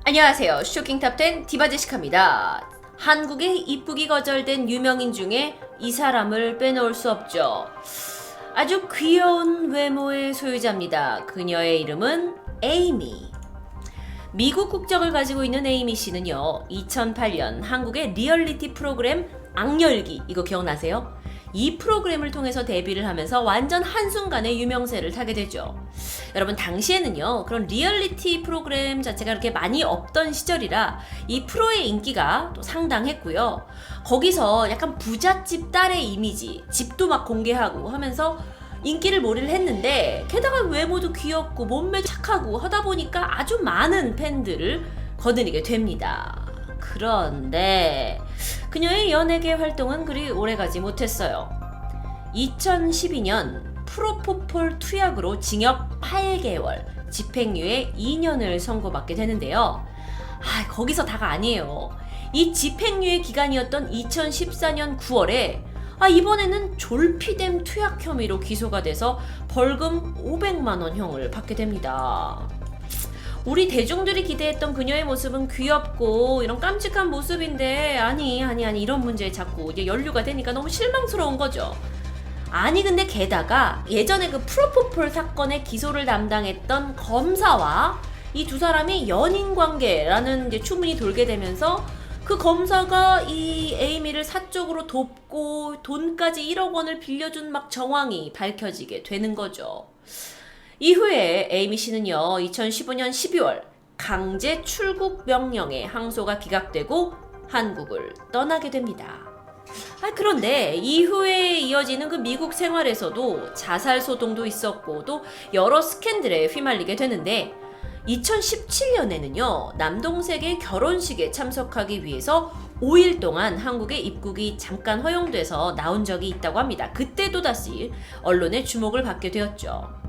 안녕하세요. 쇼킹 탑10 디바 제시카입니다. 한국에 입국이 거절된 유명인 중에 이 사람을 빼놓을 수 없죠. 아주 귀여운 외모의 소유자입니다. 그녀의 이름은 에이미. 미국 국적을 가지고 있는 에이미 씨는요, 2008년 한국의 리얼리티 프로그램 악열기, 이거 기억나세요? 이 프로그램을 통해서 데뷔를 하면서 완전 한순간에 유명세를 타게 되죠. 여러분, 당시에는요, 그런 리얼리티 프로그램 자체가 그렇게 많이 없던 시절이라 이 프로의 인기가 또 상당했고요. 거기서 약간 부잣집 딸의 이미지, 집도 막 공개하고 하면서 인기를 몰이를 했는데, 게다가 외모도 귀엽고 몸매도 착하고 하다 보니까 아주 많은 팬들을 거느리게 됩니다. 그런데 그녀의 연예계 활동은 그리 오래가지 못했어요. 2012년 프로포폴 투약으로 징역 8개월, 집행유예 2년을 선고받게 되는데요. 거기서 다가 아니에요. 이 집행유예 기간이었던 2014년 9월에 이번에는 졸피뎀 투약 혐의로 기소가 돼서 벌금 500만 원형을 받게 됩니다. 우리 대중들이 기대했던 그녀의 모습은 귀엽고 이런 깜찍한 모습인데 아니 이런 문제에 자꾸 이제 연루가 되니까 너무 실망스러운 거죠. 근데 게다가 예전에 그 프로포폴 사건의 기소를 담당했던 검사와 이 두 사람이 연인 관계라는 이제 추문이 돌게 되면서 그 검사가 이 에이미를 사적으로 돕고 돈까지 1억 원을 빌려준 막 정황이 밝혀지게 되는 거죠. 이후에 에이미 씨는요, 2015년 12월 강제 출국 명령에 항소가 기각되고 한국을 떠나게 됩니다. 그런데 이후에 이어지는 그 미국 생활에서도 자살 소동도 있었고 또 여러 스캔들에 휘말리게 되는데, 2017년에는요, 남동생의 결혼식에 참석하기 위해서 5일 동안 한국에 입국이 잠깐 허용돼서 나온 적이 있다고 합니다. 그때 또다시 언론의 주목을 받게 되었죠.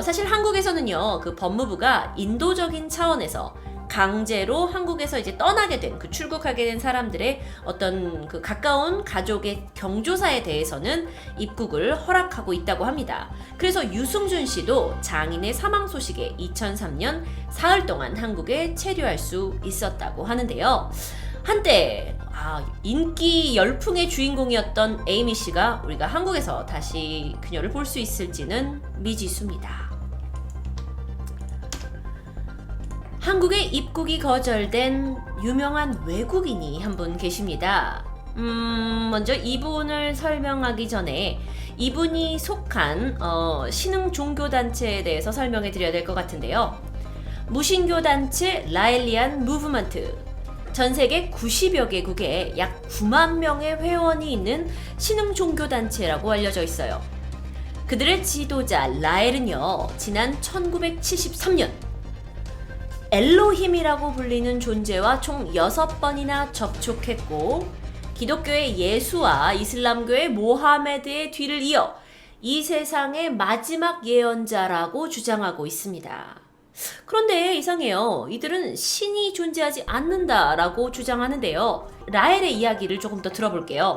사실 한국에서는요, 그 법무부가 인도적인 차원에서 강제로 한국에서 이제 떠나게 된, 그 출국하게 된 사람들의 어떤 그 가까운 가족의 경조사에 대해서는 입국을 허락하고 있다고 합니다. 그래서 유승준 씨도 장인의 사망 소식에 2003년 사흘 동안 한국에 체류할 수 있었다고 하는데요. 한때 인기 열풍의 주인공이었던 에이미 씨가 우리가 한국에서 다시 그녀를 볼 수 있을지는 미지수입니다. 한국에 입국이 거절된 유명한 외국인이 한 분 계십니다. 먼저 이분을 설명하기 전에 이분이 속한 신흥 종교단체에 대해서 설명해 드려야 될 것 같은데요. 무신교단체 라엘리안 무브먼트, 전 세계 90여 개국에 약 9만 명의 회원이 있는 신흥 종교단체라고 알려져 있어요. 그들의 지도자 라엘은요, 지난 1973년 엘로힘이라고 불리는 존재와 총 6번이나 접촉했고, 기독교의 예수와 이슬람교의 모하메드의 뒤를 이어 이 세상의 마지막 예언자라고 주장하고 있습니다. 그런데 이상해요. 이들은 신이 존재하지 않는다라고 주장하는데요. 라엘의 이야기를 조금 더 들어볼게요.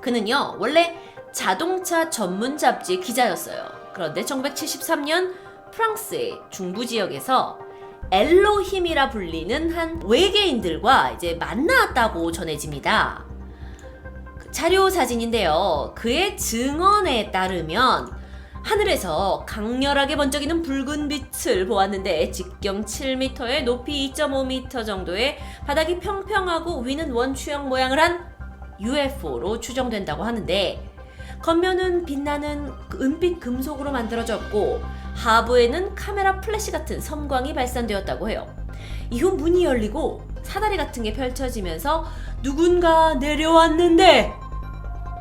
그는요, 원래 자동차 전문 잡지 기자였어요. 그런데 1973년 프랑스의 중부 지역에서 엘로힘이라 불리는 한 외계인들과 이제 만났다고 전해집니다. 자료 사진인데요. 그의 증언에 따르면 하늘에서 강렬하게 번쩍이는 붉은 빛을 보았는데, 직경 7m에 높이 2.5m 정도의 바닥이 평평하고 위는 원추형 모양을 한 UFO로 추정된다고 하는데, 겉면은 빛나는 은빛 금속으로 만들어졌고 하부에는 카메라 플래시 같은 섬광이 발산되었다고 해요. 이후 문이 열리고 사다리 같은 게 펼쳐지면서 누군가 내려왔는데,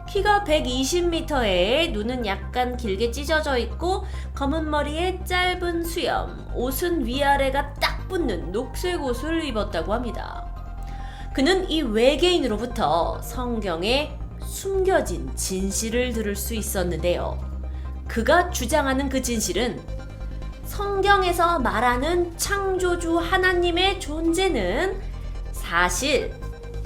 키가 120m에 눈은 약간 길게 찢어져 있고 검은 머리에 짧은 수염, 옷은 위아래가 딱 붙는 녹색 옷을 입었다고 합니다. 그는 이 외계인으로부터 성경에 숨겨진 진실을 들을 수 있었는데요. 그가 주장하는 그 진실은 성경에서 말하는 창조주 하나님의 존재는 사실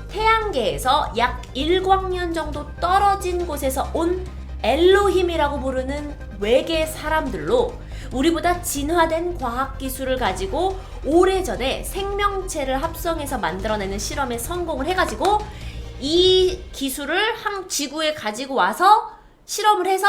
태양계에서 약 1광년 정도 떨어진 곳에서 온 엘로힘이라고 부르는 외계 사람들로 우리보다 진화된 과학기술을 가지고 오래전에 생명체를 합성해서 만들어내는 실험에 성공을 해가지고 이 기술을 지구에 가지고 와서 실험을 해서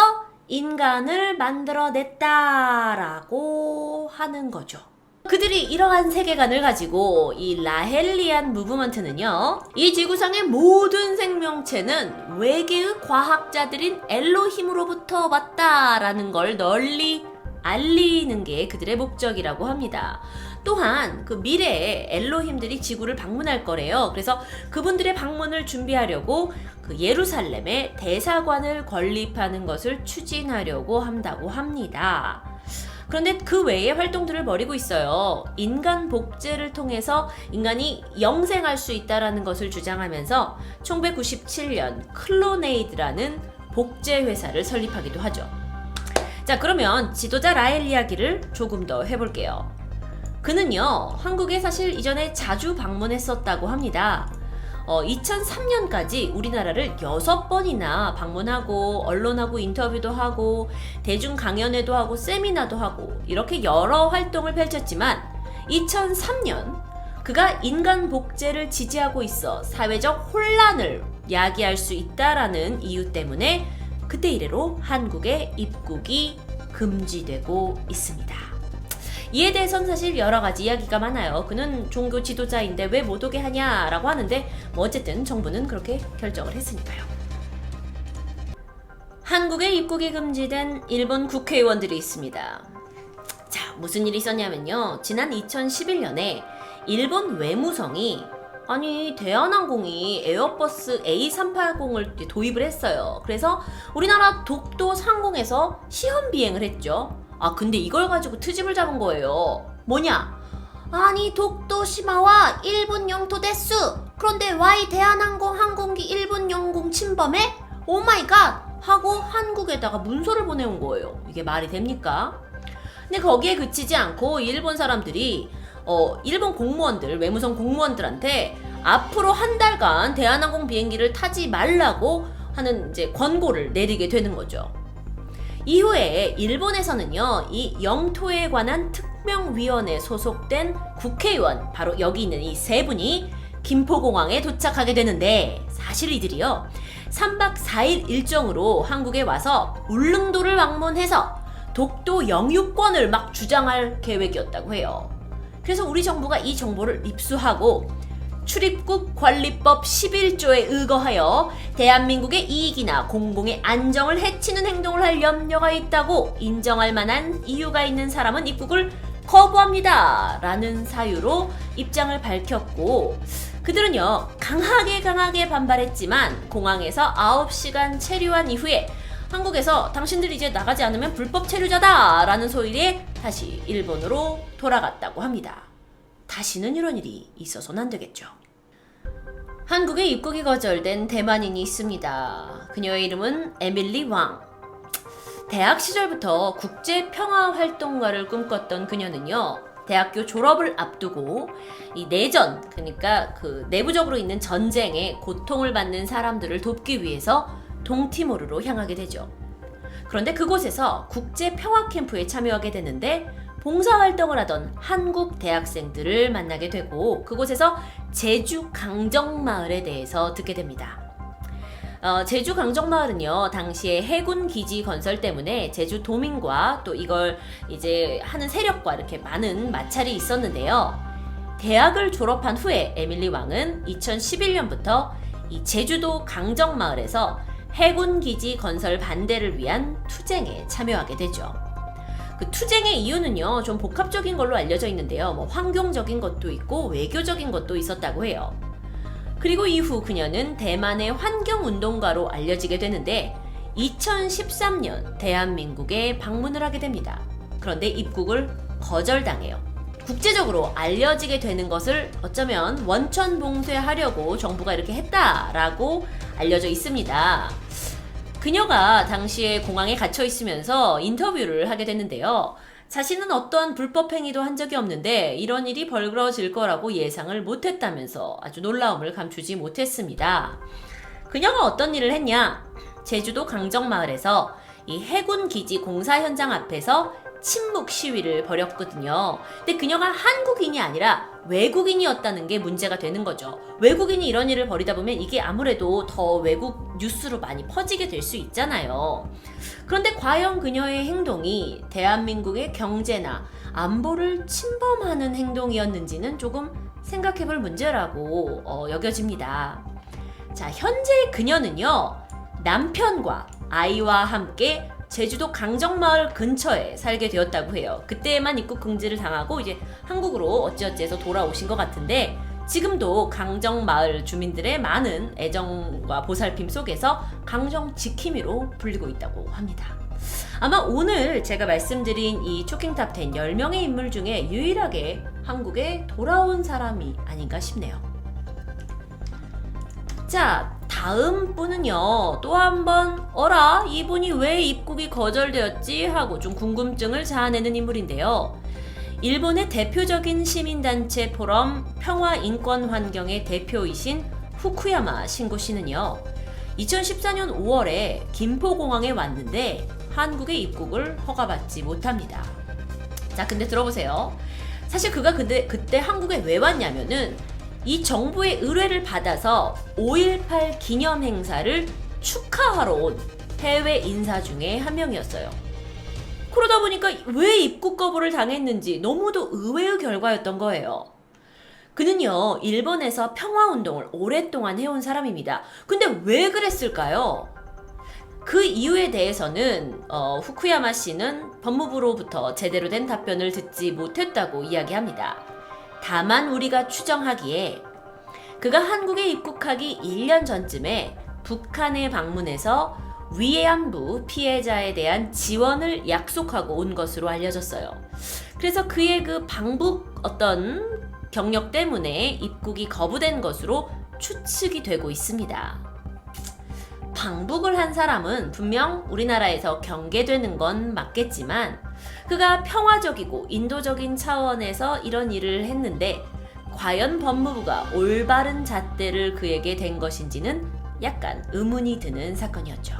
인간을 만들어냈다라고 하는 거죠. 그들이 이러한 세계관을 가지고 이 라헬리안 무브먼트는요, 이 지구상의 모든 생명체는 외계의 과학자들인 엘로힘으로부터 왔다라는 걸 널리 알리는 게 그들의 목적이라고 합니다. 또한 그 미래에 엘로힘들이 지구를 방문할 거래요. 그래서 그분들의 방문을 준비하려고 그 예루살렘에 대사관을 건립하는 것을 추진하려고 한다고 합니다. 그런데 그 외의 활동들을 벌이고 있어요. 인간 복제를 통해서 인간이 영생할 수 있다는 것을 주장하면서 1997년 클로네이드라는 복제 회사를 설립하기도 하죠. 자, 그러면 지도자 라헬 이야기를 조금 더 해볼게요. 그는요, 한국에 사실 이전에 자주 방문했었다고 합니다. 2003년까지 우리나라를 6번이나 방문하고 언론하고 인터뷰도 하고 대중 강연회도 하고 세미나도 하고 이렇게 여러 활동을 펼쳤지만 2003년 그가 인간 복제를 지지하고 있어 사회적 혼란을 야기할 수 있다라는 이유 때문에 그때 이래로 한국에 입국이 금지되고 있습니다. 이에 대해서는 사실 여러 가지 이야기가 많아요. 그는 종교 지도자인데 왜 못 오게 하냐라고 하는데 뭐 어쨌든 정부는 그렇게 결정을 했으니까요. 한국에 입국이 금지된 일본 국회의원들이 있습니다. 자, 무슨 일이 있었냐면요. 지난 2011년에 일본 외무성이 대한항공이 에어버스 A380을 도입을 했어요. 그래서 우리나라 독도 상공에서 시험 비행을 했죠. 근데 이걸 가지고 트집을 잡은 거예요. 뭐냐? 독도시마와 일본 영토 데스. 그런데 와이 대한항공 항공기 일본 영공 침범해? 오마이갓! 하고 한국에다가 문서를 보내온 거예요. 이게 말이 됩니까? 근데 거기에 그치지 않고 일본 사람들이 일본 공무원들, 외무성 공무원들한테 앞으로 한 달간 대한항공 비행기를 타지 말라고 하는 이제 권고를 내리게 되는 거죠. 이후에 일본에서는요, 이 영토에 관한 특명위원회에 소속된 국회의원, 바로 여기 있는 이 세 분이 김포공항에 도착하게 되는데, 사실 이들이요, 3박 4일 일정으로 한국에 와서 울릉도를 방문해서 독도 영유권을 막 주장할 계획이었다고 해요. 그래서 우리 정부가 이 정보를 입수하고 출입국 관리법 11조에 의거하여 대한민국의 이익이나 공공의 안정을 해치는 행동을 할 염려가 있다고 인정할 만한 이유가 있는 사람은 입국을 거부합니다 라는 사유로 입장을 밝혔고, 그들은요 강하게 반발했지만 공항에서 9시간 체류한 이후에 한국에서 당신들이 이제 나가지 않으면 불법 체류자다 라는 소리에 다시 일본으로 돌아갔다고 합니다. 다시는 이런 일이 있어서는 안 되겠죠. 한국에 입국이 거절된 대만인이 있습니다. 그녀의 이름은 에밀리 왕. 대학 시절부터 국제평화활동가를 꿈꿨던 그녀는요, 대학교 졸업을 앞두고 이 내전, 그러니까 그 내부적으로 있는 전쟁에 고통을 받는 사람들을 돕기 위해서 동티모르로 향하게 되죠. 그런데 그곳에서 국제평화캠프에 참여하게 되는데 봉사활동을 하던 한국 대학생들을 만나게 되고 그곳에서 제주 강정마을에 대해서 듣게 됩니다. 제주 강정마을은요, 당시에 해군 기지 건설 때문에 제주 도민과 또 이걸 이제 하는 세력과 이렇게 많은 마찰이 있었는데요. 대학을 졸업한 후에 에밀리 왕은 2011년부터 이 제주도 강정마을에서 해군 기지 건설 반대를 위한 투쟁에 참여하게 되죠. 그 투쟁의 이유는요, 좀 복합적인 걸로 알려져 있는데요. 뭐 환경적인 것도 있고 외교적인 것도 있었다고 해요. 그리고 이후 그녀는 대만의 환경운동가로 알려지게 되는데 2013년 대한민국에 방문을 하게 됩니다. 그런데 입국을 거절당해요. 국제적으로 알려지게 되는 것을 어쩌면 원천 봉쇄하려고 정부가 이렇게 했다라고 알려져 있습니다. 그녀가 당시에 공항에 갇혀 있으면서 인터뷰를 하게 됐는데요. 자신은 어떠한 불법 행위도 한 적이 없는데 이런 일이 벌어질 거라고 예상을 못했다면서 아주 놀라움을 감추지 못했습니다. 그녀가 어떤 일을 했냐? 제주도 강정마을에서 이 해군 기지 공사 현장 앞에서 침묵 시위를 벌였거든요. 근데 그녀가 한국인이 아니라 외국인이었다는 게 문제가 되는 거죠. 외국인이 이런 일을 벌이다 보면 이게 아무래도 더 외국 뉴스로 많이 퍼지게 될 수 있잖아요. 그런데 과연 그녀의 행동이 대한민국의 경제나 안보를 침범하는 행동이었는지는 조금 생각해볼 문제라고 여겨집니다. 자, 현재 그녀는요, 남편과 아이와 함께 제주도 강정마을 근처에 살게 되었다고 해요. 그때만 입국 금지를 당하고 이제 한국으로 어찌어찌해서 돌아오신 것 같은데, 지금도 강정마을 주민들의 많은 애정과 보살핌 속에서 강정 지킴이로 불리고 있다고 합니다. 아마 오늘 제가 말씀드린 이 쇼킹탑 10 10명의 인물 중에 유일하게 한국에 돌아온 사람이 아닌가 싶네요. 자, 다음 분은요, 또 한 번 어라? 이분이 왜 입국이 거절되었지? 하고 좀 궁금증을 자아내는 인물인데요. 일본의 대표적인 시민단체 포럼 평화인권환경의 대표이신 후쿠야마 신고 씨는요, 2014년 5월에 김포공항에 왔는데 한국의 입국을 허가받지 못합니다. 자, 근데 들어보세요. 사실 그가 그때 한국에 왜 왔냐면은 이 정부의 의뢰를 받아서 5.18 기념 행사를 축하하러 온 해외 인사 중에 한 명이었어요. 그러다 보니까 왜 입국 거부를 당했는지 너무도 의외의 결과였던 거예요. 그는요, 일본에서 평화운동을 오랫동안 해온 사람입니다. 근데 왜 그랬을까요? 그 이유에 대해서는 후쿠야마 씨는 법무부로부터 제대로 된 답변을 듣지 못했다고 이야기합니다. 다만 우리가 추정하기에 그가 한국에 입국하기 1년 전쯤에 북한에 방문해서 위안부 피해자에 대한 지원을 약속하고 온 것으로 알려졌어요. 그래서 그의 그 방북 어떤 경력 때문에 입국이 거부된 것으로 추측이 되고 있습니다. 방북을 한 사람은 분명 우리나라에서 경계되는 건 맞겠지만 그가 평화적이고 인도적인 차원에서 이런 일을 했는데 과연 법무부가 올바른 잣대를 그에게 댄 것인지는 약간 의문이 드는 사건이었죠.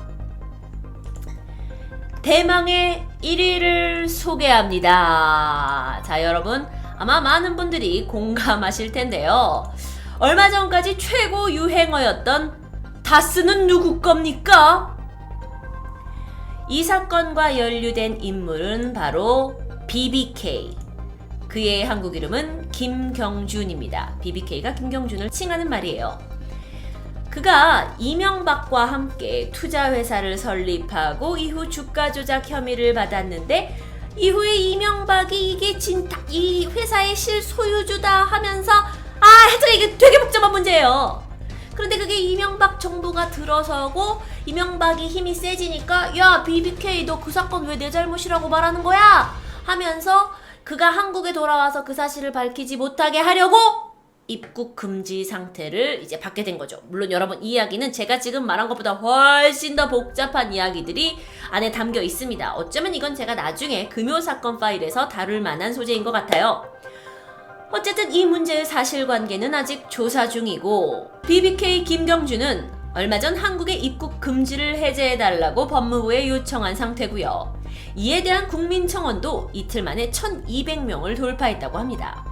대망의 1위를 소개합니다. 자, 여러분 아마 많은 분들이 공감하실 텐데요. 얼마 전까지 최고 유행어였던 다스는 누구 겁니까? 이 사건과 연루된 인물은 바로 BBK. 그의 한국 이름은 김경준입니다. BBK가 김경준을 칭하는 말이에요. 그가 이명박과 함께 투자회사를 설립하고 이후 주가 조작 혐의를 받았는데 이후에 이명박이 이게 진짜 이 회사의 실소유주다 하면서 하여튼 이게 되게 복잡한 문제예요. 그런데 그게 이명박 정부가 들어서고 이명박이 힘이 세지니까 야 BBK 너 그 사건 왜 내 잘못이라고 말하는 거야? 하면서 그가 한국에 돌아와서 그 사실을 밝히지 못하게 하려고 입국 금지 상태를 이제 받게 된 거죠. 물론 여러분 이 이야기는 제가 지금 말한 것보다 훨씬 더 복잡한 이야기들이 안에 담겨 있습니다. 어쩌면 이건 제가 나중에 금요 사건 파일에서 다룰 만한 소재인 것 같아요. 어쨌든 이 문제의 사실관계는 아직 조사 중이고 BBK 김경준은 얼마 전 한국의 입국 금지를 해제해달라고 법무부에 요청한 상태고요. 이에 대한 국민청원도 이틀 만에 1200명을 돌파했다고 합니다.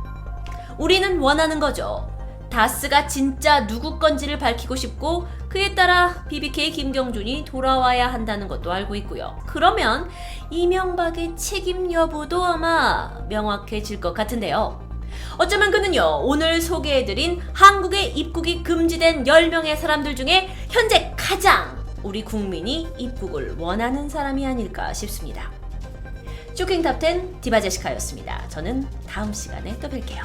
우리는 원하는 거죠. 다스가 진짜 누구 건지를 밝히고 싶고 그에 따라 BBK 김경준이 돌아와야 한다는 것도 알고 있고요. 그러면 이명박의 책임 여부도 아마 명확해질 것 같은데요. 어쩌면 그는요, 오늘 소개해드린 한국에 입국이 금지된 10명의 사람들 중에 현재 가장 우리 국민이 입국을 원하는 사람이 아닐까 싶습니다. 쇼킹탑 10 디바제시카였습니다. 저는 다음 시간에 또 뵐게요.